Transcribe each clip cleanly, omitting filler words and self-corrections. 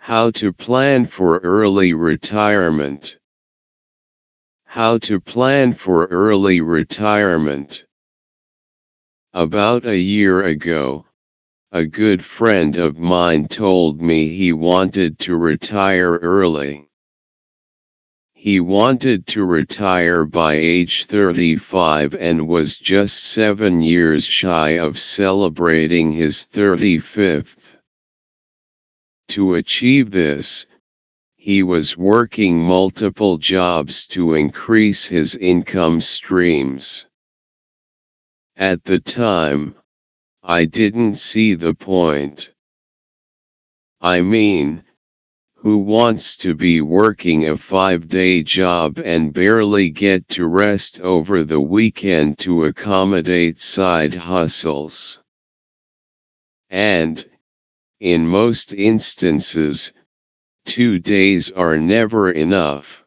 How to plan for early retirement. How to plan for early retirement. About a year ago, a good friend of mine told me he wanted to retire early. He wanted to retire by age 35 and was just 7 years shy of celebrating his 35th. To achieve this, he was working multiple jobs to increase his income streams. At the time, I didn't see the point. I mean, who wants to be working a 5-day job and barely get to rest over the weekend to accommodate side hustles? And, in most instances, 2 days are never enough.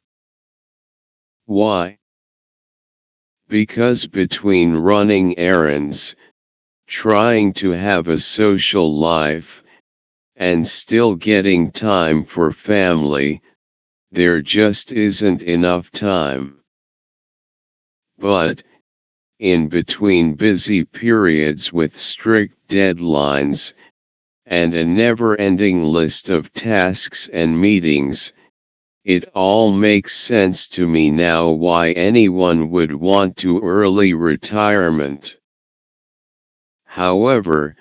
Why? Because between running errands, trying to have a social life, and still getting time for family, there just isn't enough time. But, in between busy periods with strict deadlines, and a never-ending list of tasks and meetings, it all makes sense to me now why anyone would want to early retirement. However,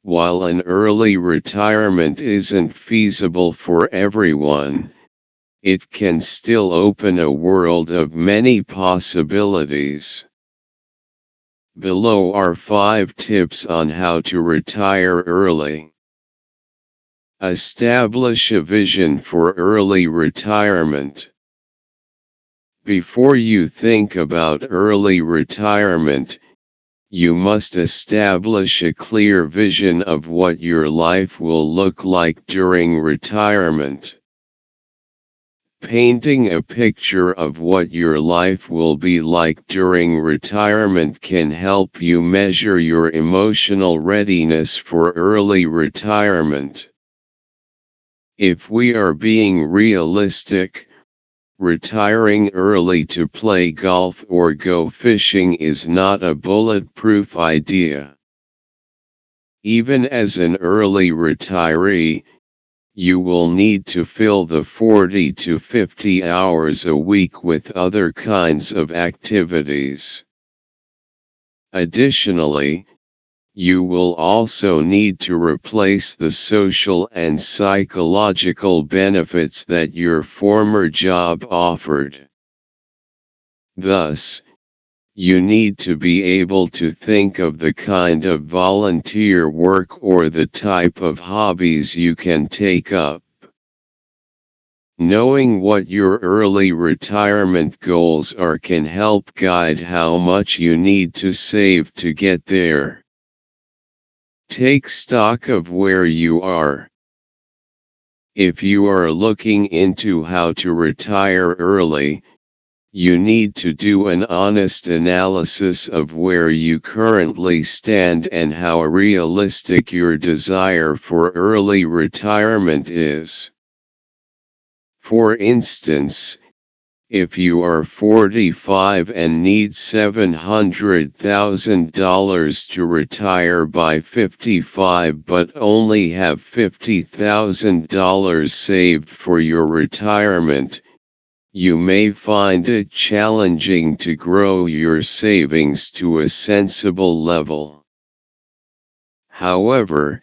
while an early retirement isn't feasible for everyone, it can still open a world of many possibilities. Below are 5 tips on how to retire early. Establish a vision for early retirement. Before you think about early retirement, you must establish a clear vision of what your life will look like during retirement. Painting a picture of what your life will be like during retirement can help you measure your emotional readiness for early retirement. If we are being realistic, retiring early to play golf or go fishing is not a bulletproof idea. Even as an early retiree, you will need to fill the 40 to 50 hours a week with other kinds of activities. Additionally, you will also need to replace the social and psychological benefits that your former job offered. Thus, you need to be able to think of the kind of volunteer work or the type of hobbies you can take up. Knowing what your early retirement goals are can help guide how much you need to save to get there. Take stock of where you are. If you are looking into how to retire early, you need to do an honest analysis of where you currently stand and how realistic your desire for early retirement is. For instance, if you are 45 and need $700,000 to retire by 55 but only have $50,000 saved for your retirement, you may find it challenging to grow your savings to a sensible level. However,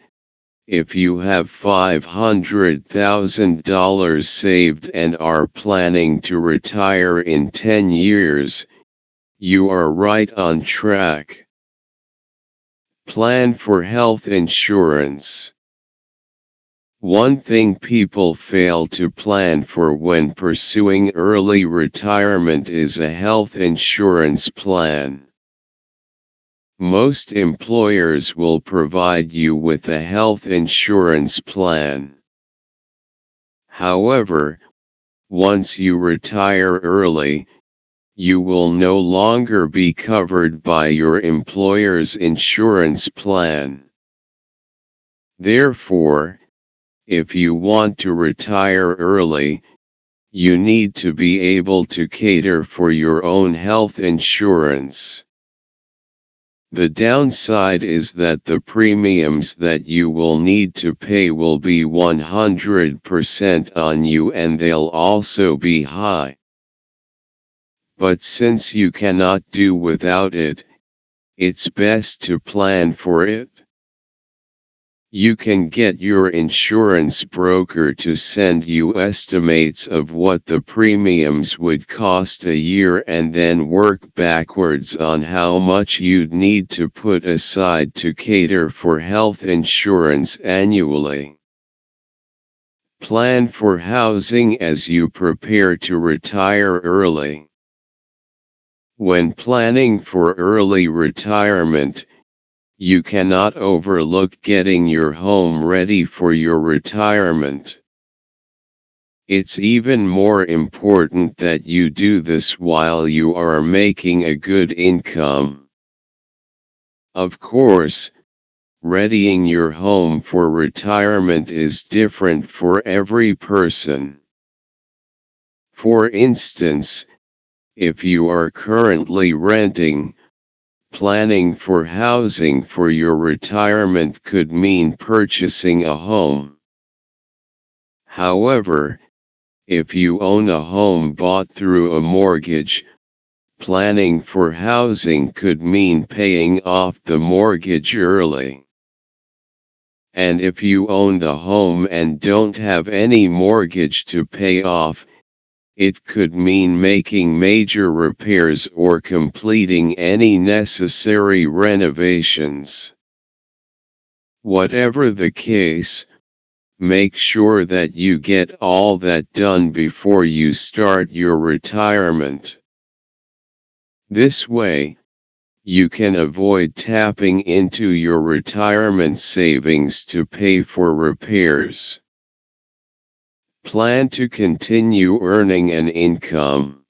if you have $500,000 saved and are planning to retire in 10 years, you are right on track. Plan for health insurance. One thing people fail to plan for when pursuing early retirement is a health insurance plan. Most employers will provide you with a health insurance plan. However, once you retire early, you will no longer be covered by your employer's insurance plan. Therefore, if you want to retire early, you need to be able to cater for your own health insurance. The downside is that the premiums that you will need to pay will be 100% on you, and they'll also be high. But since you cannot do without it, it's best to plan for it. You can get your insurance broker to send you estimates of what the premiums would cost a year, and then work backwards on how much you'd need to put aside to cater for health insurance annually. Plan for housing as you prepare to retire early. When planning for early retirement, you cannot overlook getting your home ready for your retirement. It's even more important that you do this while you are making a good income. Of course, readying your home for retirement is different for every person. For instance, if you are currently renting, planning for housing for your retirement could mean purchasing a home. However, if you own a home bought through a mortgage, planning for housing could mean paying off the mortgage early. And if you own the home and don't have any mortgage to pay off, it could mean making major repairs or completing any necessary renovations. Whatever the case, make sure that you get all that done before you start your retirement. This way, you can avoid tapping into your retirement savings to pay for repairs. Plan to continue earning an income.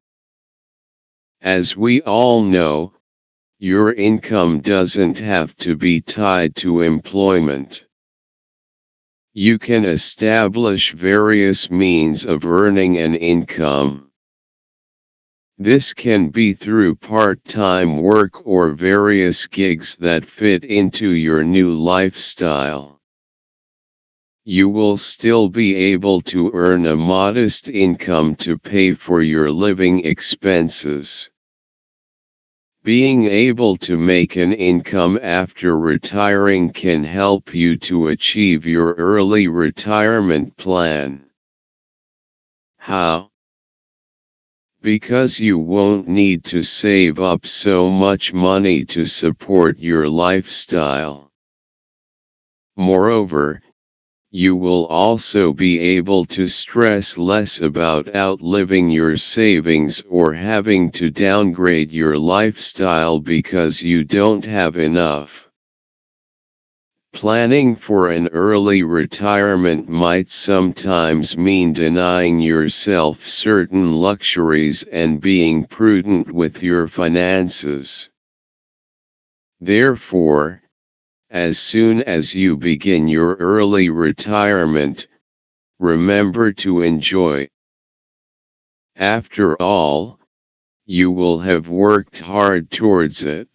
As we all know, your income doesn't have to be tied to employment. You can establish various means of earning an income. This can be through part-time work or various gigs that fit into your new lifestyle. You will still be able to earn a modest income to pay for your living expenses. Being able to make an income after retiring can help you to achieve your early retirement plan. How? Because you won't need to save up so much money to support your lifestyle. Moreover, you will also be able to stress less about outliving your savings or having to downgrade your lifestyle because you don't have enough. Planning for an early retirement might sometimes mean denying yourself certain luxuries and being prudent with your finances. Therefore, as soon as you begin your early retirement, remember to enjoy. After all, you will have worked hard towards it.